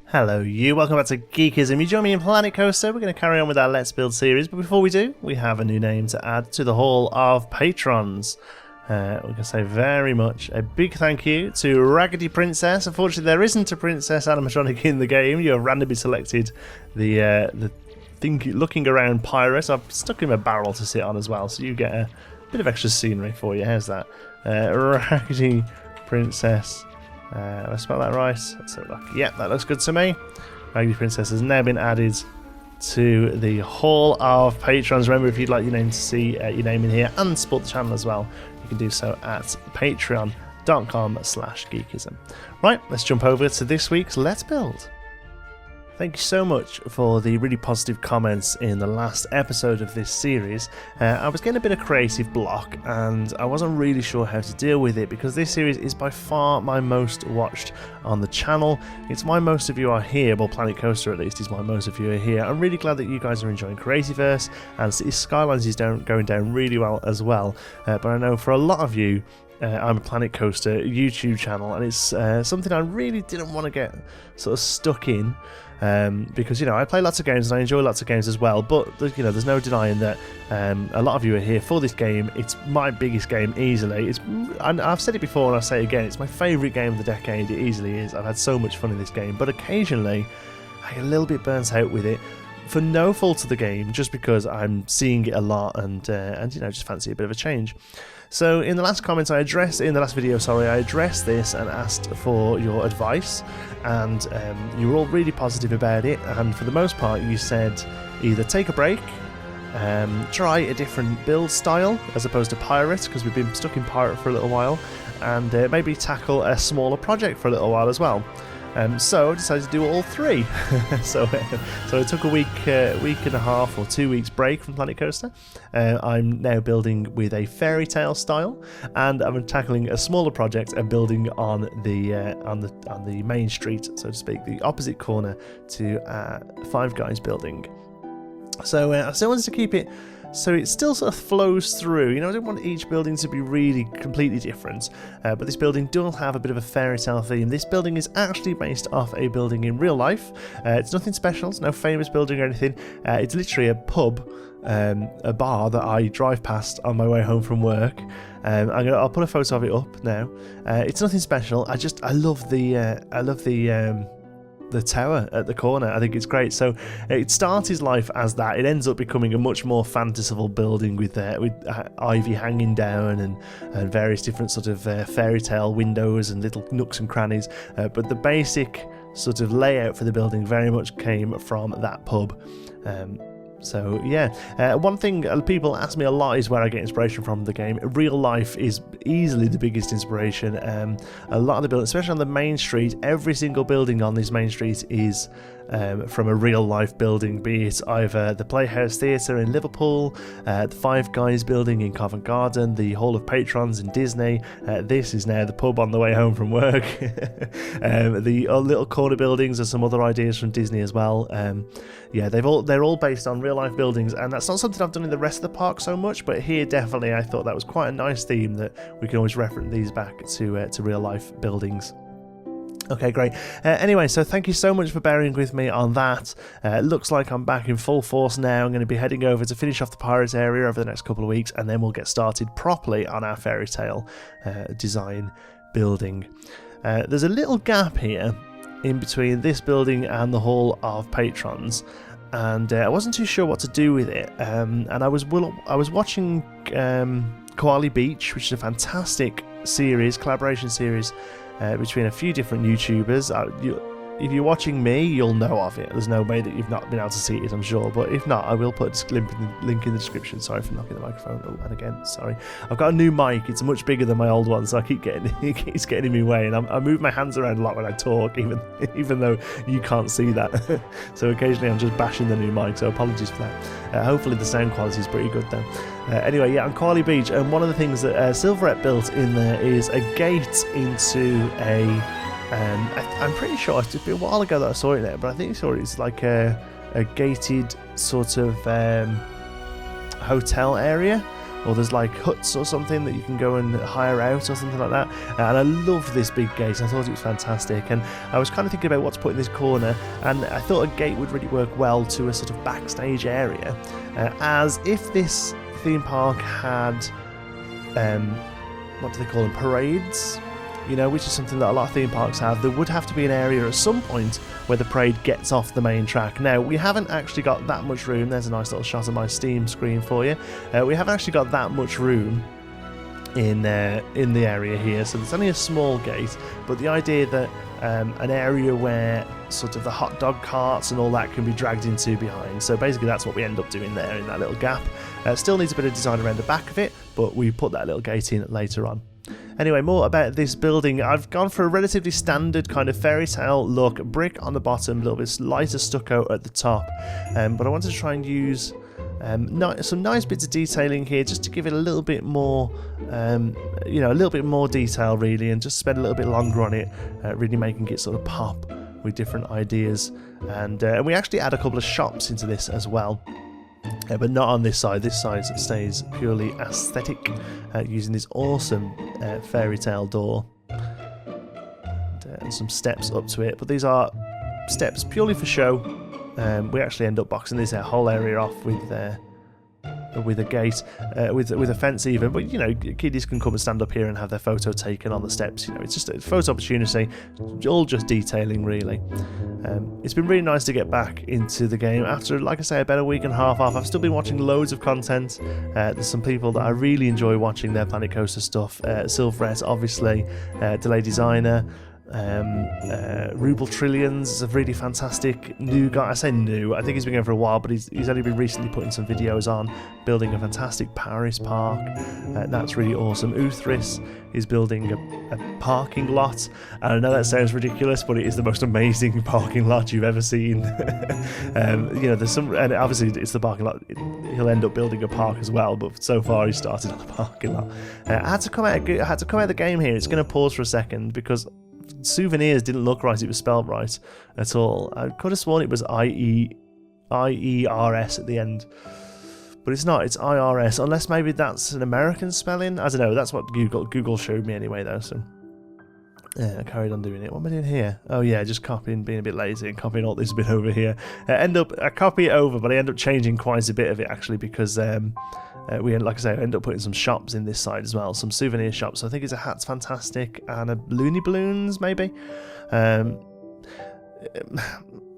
Hello you, welcome back to Geekism. You join me in Planet Coaster. We're going to carry on with our Let's Build series, but before we do, we have a new name to add to the Hall of Patrons. We're going to say very much a big thank you to Raggedy Princess. Unfortunately, there isn't a Princess animatronic in the game. You have randomly selected the looking around pirate. I've stuck him a barrel to sit on as well, so you get a bit of extra scenery for you. How's that? Raggedy Princess. Have I spelled that right? Let's have a look. Yeah, that looks good to me. Raggedy Princess has now been added to the Hall of Patrons. Remember, if you'd like your name to see your name in here and support the channel as well, you can do so at patreon.com/geekism. Right, let's jump over to this week's Let's Build. Thank you so much for the really positive comments in the last episode of this series. I was getting a bit of creative block and I wasn't really sure how to deal with it because this series is by far my most watched on the channel. It's why most of you are here, well, Planet Coaster at least is why most of you are here. I'm really glad that you guys are enjoying Creativerse and City Skylines is going down really well as well. But I know for a lot of you, I'm a Planet Coaster YouTube channel and it's something I really didn't want to get sort of stuck in. Because, you know, I play lots of games and I enjoy lots of games as well, but, you know, there's no denying that a lot of you are here for this game. It's my biggest game easily. I've said it before and I'll say it again, it's my favourite game of the decade. It easily is. I've had so much fun in this game, but occasionally I get a little bit burnt out with it for no fault of the game, just because I'm seeing it a lot and you know, just fancy a bit of a change. So in the last video, I addressed this and asked for your advice, and you were all really positive about it, and for the most part you said either take a break, try a different build style as opposed to pirate, because we've been stuck in pirate for a little while, and maybe tackle a smaller project for a little while as well. So I decided to do all three. so I took a week and a half or 2 weeks break from Planet Coaster. I'm now building with a Fairytale style, and I'm tackling a smaller project and building on the main street, so to speak, the opposite corner to Five Guys building. So I still wanted to keep it so it still sort of flows through. You know, I don't want each building to be really completely different, but this building does have a bit of a fairy tale theme. This building is actually based off a building in real life. It's nothing special, it's no famous building or anything. It's literally a pub, a bar that I drive past on my way home from work. I'll put a photo of it up now. It's nothing special. I love the tower at the corner. I think it's great. So it starts his life as that. It ends up becoming a much more fantastical building with ivy hanging down and various different sort of fairy tale windows and little nooks and crannies. But the basic sort of layout for the building very much came from that pub. So yeah, one thing people ask me a lot is where I get inspiration from the game. Real life is easily the biggest inspiration. A lot of the buildings, especially on the main street, every single building on this main street is from a real life building, be it either the Playhouse Theatre in Liverpool, the Five Guys building in Covent Garden, the Hall of Patrons in Disney. This is now the pub on the way home from work. The little corner buildings are some other ideas from Disney as well. Yeah, they're all based on real life buildings, and that's not something I've done in the rest of the park so much, but here definitely I thought that was quite a nice theme that we can always reference these back to real life buildings. Okay, great. Anyway, so thank you so much for bearing with me on that. Looks like I'm back in full force now. I'm going to be heading over to finish off the Pirates area over the next couple of weeks, and then we'll get started properly on our Fairytale design building. There's a little gap here in between this building and the Hall of Patrons, and I wasn't too sure what to do with it. And I was watching Koala Beach, which is a fantastic collaboration series between a few different YouTubers. If you're watching me, you'll know of it. There's no way that you've not been able to see it, I'm sure. But if not, I will put a link in the description. Sorry for knocking the microphone. Oh, and again, sorry. I've got a new mic. It's much bigger than my old one, so I keep it keeps getting in my way. And I move my hands around a lot when I talk, even though you can't see that. So occasionally I'm just bashing the new mic, so apologies for that. Hopefully the sound quality is pretty good though. Anyway, yeah, on Koala Beach, and one of the things that Silverette built in there is a gate into a... I'm pretty sure it's been a while ago that I saw it there, but I think it's like a gated sort of hotel area or there's like huts or something that you can go and hire out or something like that. And I love this big gate. I thought it was fantastic, and I was kind of thinking about what to put in this corner, and I thought a gate would really work well to a sort of backstage area, as if this theme park had what do they call them, parades, you know, which is something that a lot of theme parks have. There would have to be an area at some point where the parade gets off the main track. Now, we haven't actually got that much room. There's a nice little shot of my Steam screen for you. We haven't actually got that much room in the area here, so there's only a small gate, but the idea that an area where sort of the hot dog carts and all that can be dragged into behind. So basically that's what we end up doing there in that little gap. Still needs a bit of design around the back of it, but we put that little gate in later on. Anyway, more about this building. I've gone for a relatively standard kind of Fairytale look, brick on the bottom, a little bit lighter stucco at the top, but I wanted to try and use some nice bits of detailing here, just to give it a little bit more, a little bit more detail really, and just spend a little bit longer on it, really making it sort of pop with different ideas. And we actually add a couple of shops into this as well, but not on this side. This side stays purely aesthetic, using this awesome Fairytale door and some steps up to it. But these are steps purely for show. We actually end up boxing this whole area off with a gate, with a fence even. But you know, kiddies can come and stand up here and have their photo taken on the steps. You know, it's just a photo opportunity, all just detailing really. It's been really nice to get back into the game after, like I say, about a week and a half off. I've still been watching loads of content. There's some people that I really enjoy watching their Planet Coaster stuff. Silverette, obviously, Delay Designer. Ruble Trillions is a really fantastic new guy. I say new, I think he's been going for a while, but he's only been recently putting some videos on, building a fantastic Paris park. That's really awesome. Uthris is building a parking lot, and I know that sounds ridiculous, but it is the most amazing parking lot you've ever seen. There's some, and obviously it's the parking lot. He'll end up building a park as well, but so far he started on the parking lot. I had to come out of the game here. It's going to pause for a second because souvenirs didn't look right. It was spelled right at all. I could have sworn it was IERS at the end, but it's not. It's IRS, unless maybe that's an American spelling. I don't know. That's what Google showed me anyway, though. So yeah, I carried on doing it. What am I doing here? Oh yeah, just copying, being a bit lazy and copying all this bit over here. I copy it over, but I end up changing quite a bit of it actually, because like I say, I end up putting some shops in this side as well, some souvenir shops. So I think it's a Hat's Fantastic and a Looney Balloons maybe.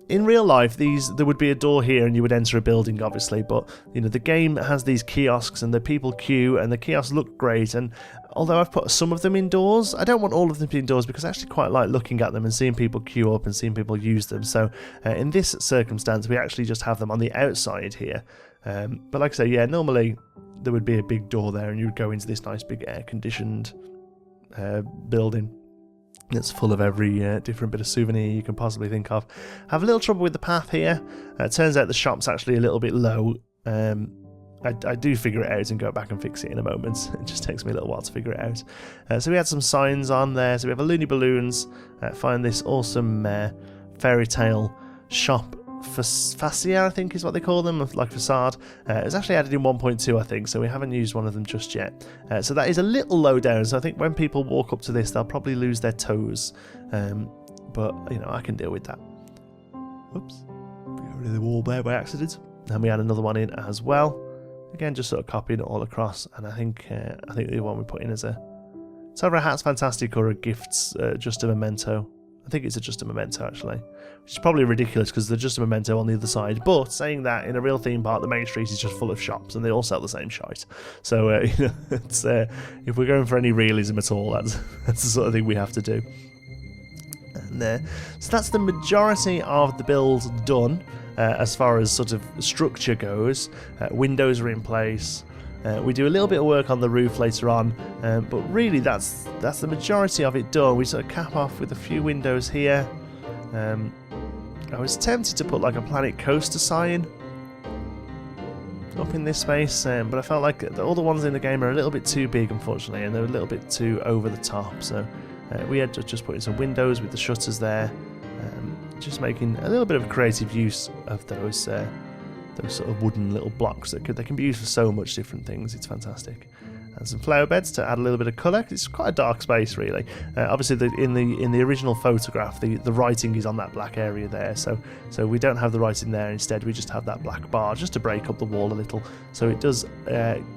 In real life, there would be a door here and you would enter a building, obviously, but you know, the game has these kiosks and the people queue and the kiosks look great. And although I've put some of them indoors, I don't want all of them to be indoors because I actually quite like looking at them and seeing people queue up and seeing people use them. So in this circumstance, we actually just have them on the outside here. But like I say, yeah, normally there would be a big door there and you would go into this nice big air-conditioned building that's full of every different bit of souvenir you can possibly think of. Have a little trouble with the path here. It turns out the shop's actually a little bit low. I do figure it out and go back and fix it in a moment. It just takes me a little while to figure it out. So we had some signs on there. So we have a Looney Balloons. Find this awesome Fairytale shop. Facade, I think is what they call them, like facade. It's actually added in 1.2, I think, so we haven't used one of them just yet. So that is a little low down, so I think when people walk up to this, they'll probably lose their toes. But, you know, I can deal with that. Oops. Got rid of the wall there by accident. And we had another one in as well. Again, just sort of copying it all across, and I think the one we put in is it's either a Hat's Fantastic or a Gifts Just a Memento. I think it's just a memento actually, which is probably ridiculous because they're just a memento on the other side. But saying that, in a real theme park, the main street is just full of shops and they all sell the same shite. So it's, if we're going for any realism at all, that's the sort of thing we have to do. And so that's the majority of the build done as far as sort of structure goes. Windows are in place. We do a little bit of work on the roof later on, but really that's the majority of it done. We sort of cap off with a few windows here. I was tempted to put like a Planet Coaster sign up in this space, but I felt like all the ones in the game are a little bit too big, unfortunately, and they're a little bit too over the top. So we had to just put in some windows with the shutters there, just making a little bit of creative use of those those sort of wooden little blocks that they can be used for so much different things. It's fantastic. And some flower beds to add a little bit of colour. It's quite a dark space, really. Obviously, in the original photograph, the writing is on that black area there, so we don't have the writing there. Instead, we just have that black bar just to break up the wall a little. So it does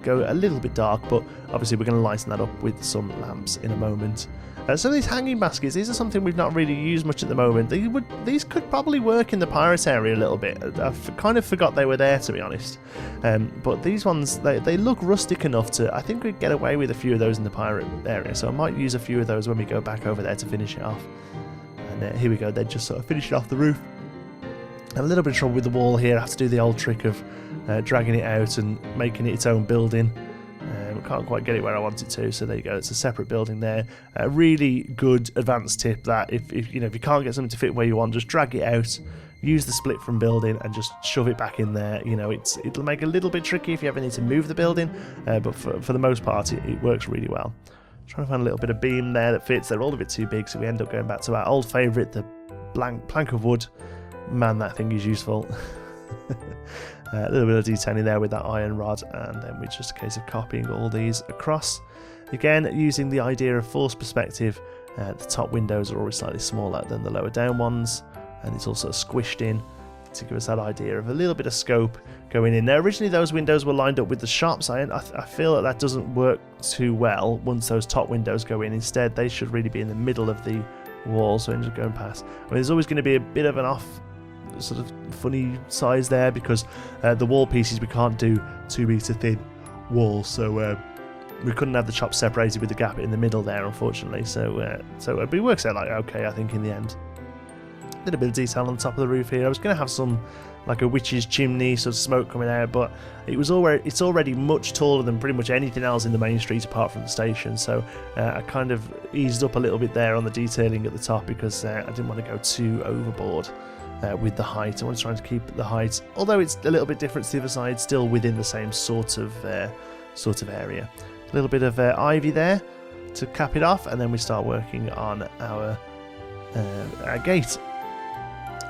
go a little bit dark, but obviously we're going to lighten that up with some lamps in a moment. So these hanging baskets, these are something we've not really used much at the moment. These could probably work in the pirate area a little bit. I've kind of forgot they were there, to be honest. But these ones, they look rustic enough to, I think we'd get away with a few of those in the pirate area. So I might use a few of those when we go back over there to finish it off. And here we go, then just sort of finish it off the roof. I have a little bit of trouble with the wall here. I have to do the old trick of dragging it out and making it its own building. Can't quite get it where I want it to, so there you go. It's a separate building there. A really good advanced tip that if you can't get something to fit where you want, just drag it out, use the split from building, and just shove it back in there. It'll make it a little bit tricky if you ever need to move the building, but for the most part, it works really well. Trying to find a little bit of beam there that fits. They're all a bit too big, so we end up going back to our old favourite, the plank of wood. Man, that thing is useful. A little bit of detailing there with that iron rod, and then it's just a case of copying all these across. Again, using the idea of force perspective, the top windows are always slightly smaller than the lower down ones, and it's also squished in to give us that idea of a little bit of scope going in. Now, originally those windows were lined up with the shops. I feel that doesn't work too well once those top windows go in. Instead, they should really be in the middle of the wall, so I'm just going past. There's always going to be a bit of an off sort of funny size there because the wall pieces, we can't do 2 metre thin walls, so we couldn't have the chops separated with the gap in the middle there, unfortunately. So it works out like okay, I think, in the end. A little bit of detail on the top of the roof here. I was going to have some like a witch's chimney, sort of smoke coming out, but it's already much taller than pretty much anything else in the main street apart from the station. So I kind of eased up a little bit there on the detailing at the top because I didn't want to go too overboard with the height. I want to try to keep the height, although it's a little bit different to the other side, still within the same sort of area. A little bit of ivy there to cap it off, and then we start working on our gate.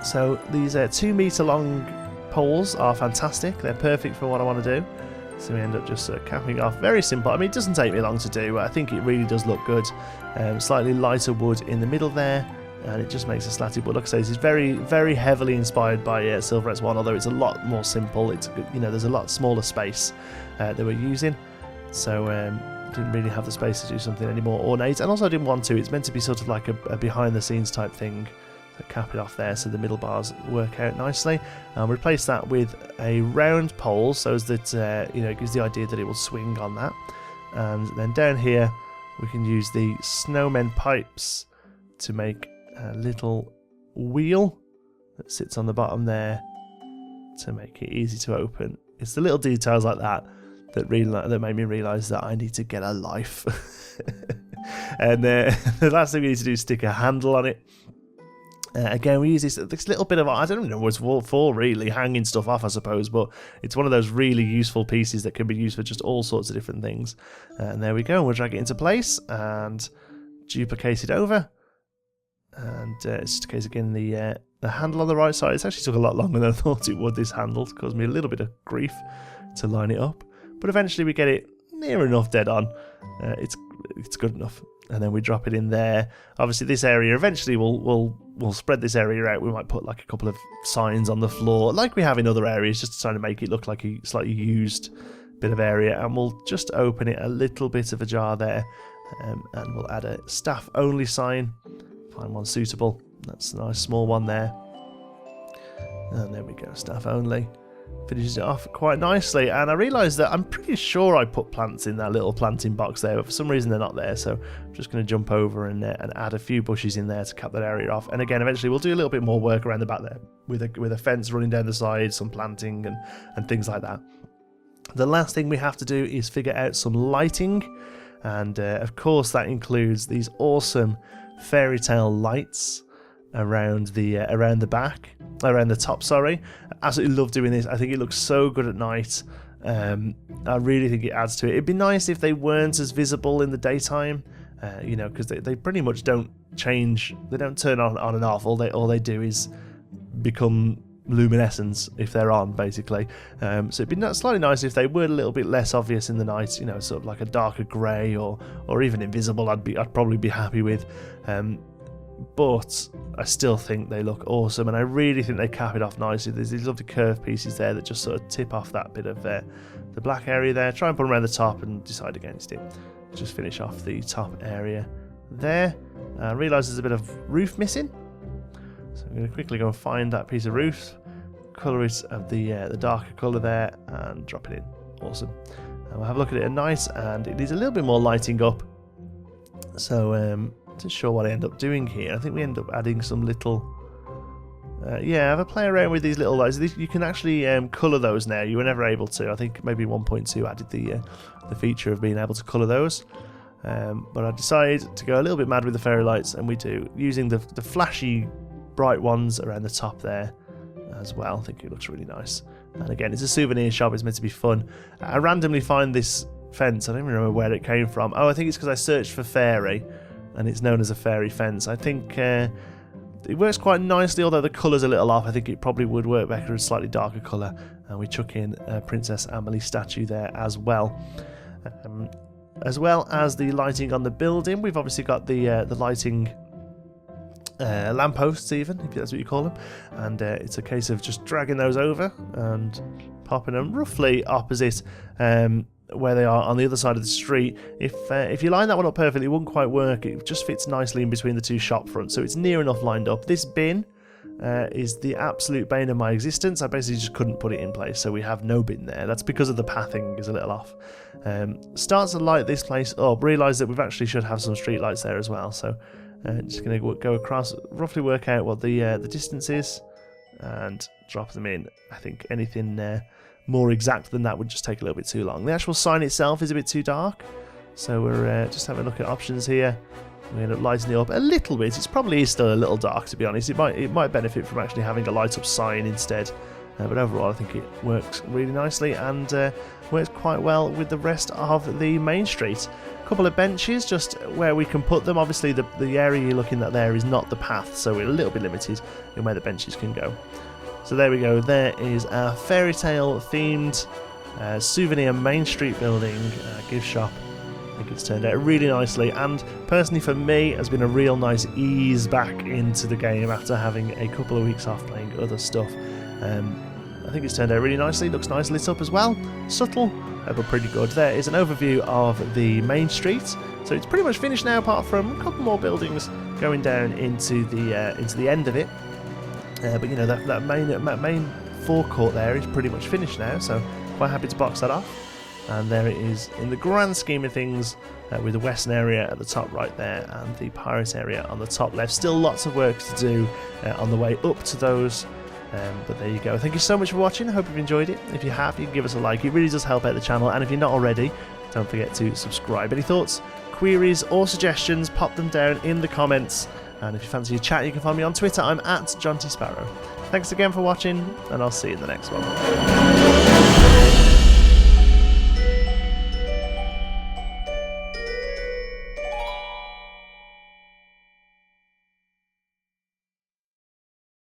So these 2 metre long poles are fantastic. They're perfect for what I want to do. So we end up just capping off. Very simple. I mean, it doesn't take me long to do. I think it really does look good. Slightly lighter wood in the middle there, and it just makes a slatted wood. Like I say, this is very, very heavily inspired by Silverette's one, although it's a lot more simple. It's, there's a lot smaller space that we're using. So didn't really have the space to do something any more ornate, and also I didn't want to. It's meant to be sort of like a behind the scenes type thing. So cap it off there so the middle bars work out nicely, and replace that with a round pole so that it gives the idea that it will swing on that. And then down here we can use the snowmen pipes to make a little wheel that sits on the bottom there to make it easy to open. It's the little details like that that made me realise that I need to get a life. And the last thing we need to do is stick a handle on it. Again, we use this little bit of, I don't even know what it's for really, hanging stuff off, I suppose, but it's one of those really useful pieces that can be used for just all sorts of different things. And there we go, we'll drag it into place and duplicate it over. And it's just a case of getting the handle on the right side. It's actually took a lot longer than I thought it would, this handle. It caused me a little bit of grief to line it up. But eventually we get it near enough dead on. It's good enough. And then we drop it in there. Obviously this area, eventually we'll spread this area out. We might put like a couple of signs on the floor like we have in other areas, just to try to make it look like a slightly used bit of area. And we'll just open it a little bit of ajar there, and we'll add a staff only sign. Find one suitable. That's a nice small one there. And there we go, staff only. Finishes it off quite nicely, and I realised that I'm pretty sure I put plants in that little planting box there, but for some reason they're not there, so I'm just going to jump over and add a few bushes in there to cap that area off. And again, eventually we'll do a little bit more work around the back there with a fence running down the side, some planting and things like that. The last thing we have to do is figure out some lighting, and of course that includes these awesome Fairytale lights around the top, sorry. Absolutely love doing this. I think it looks so good at night. I really think it adds to it. It'd be nice if they weren't as visible in the daytime, because they pretty much don't change. They don't turn on and off. All they do is become luminescence if they're on, basically. So it'd be slightly nice if they were a little bit less obvious in the night, you know, sort of like a darker grey or even invisible. I'd probably be happy with. But I still think they look awesome, and I really think they cap it off nicely. There's these lovely curved pieces there that just sort of tip off that bit of the black area there. Try and put them around the top and decide against it. Just finish off the top area there. I realise there's a bit of roof missing, so I'm going to quickly go and find that piece of roof, colour it of the darker colour there, and drop it in. Awesome. And we'll have a look at it at night, and it needs a little bit more lighting up. So not sure what I end up doing here. I think we end up adding some little have a play around with these little lights. You can actually colour those now. You were never able to. I think maybe 1.2 added the feature of being able to colour those. But I decided to go a little bit mad with the fairy lights, and we do, using the flashy bright ones around the top there as well. I think it looks really nice. And again, it's a souvenir shop. It's meant to be fun. I randomly find this fence. I don't even remember where it came from. Oh, I think it's because I searched for fairy, and it's known as a fairy fence. I think it works quite nicely, although the colour's a little off. I think it probably would work better in a slightly darker colour. And we chuck in a Princess Amelie statue there as well. As well as the lighting on the building. We've obviously got the lighting lampposts, even, if that's what you call them. And it's a case of just dragging those over and popping them roughly opposite where they are on the other side of the street. If you line that one up perfectly, it wouldn't quite work. It just fits nicely in between the two shop fronts, so it's near enough lined up. This bin is the absolute bane of my existence. I basically just couldn't put it in place, so we have no bin there. That's because of the pathing is a little off. Starts to light this place up. Realise that we've actually should have some street lights there as well, so just going to go across, roughly work out what the distance is, and drop them in. I think anything more exact than that would just take a little bit too long. The actual sign itself is a bit too dark, so we're just having a look at options here. We end up lighting it up a little bit. It's probably still a little dark, to be honest. It might benefit from actually having a light up sign instead, but overall I think it works really nicely and works quite well with the rest of the main street. A couple of benches just where we can put them. Obviously the area you're looking at there is not the path, so we're a little bit limited in where the benches can go. So there we go. There is our Fairytale themed souvenir main street building gift shop. I think it's turned out really nicely, and personally for me has been a real nice ease back into the game after having a couple of weeks off playing other stuff. I think it's turned out really nicely. Looks nice lit up as well. Subtle, but pretty good. There is an overview of the main street. So it's pretty much finished now, apart from a couple more buildings going down into the end of it. But you know, that main forecourt there is pretty much finished now, so quite happy to box that off. And there it is in the grand scheme of things, with the western area at the top right there and the pirate area on the top left. Still lots of work to do on the way up to those, but there you go. Thank you so much for watching. I hope you've enjoyed it. If you have, you can give us a like. It really does help out the channel, and if you're not already, don't forget to subscribe. Any thoughts, queries or suggestions, pop them down in the comments. And if you fancy a chat, you can find me on Twitter. I'm at John T. Sparrow. Thanks again for watching, and I'll see you in the next one.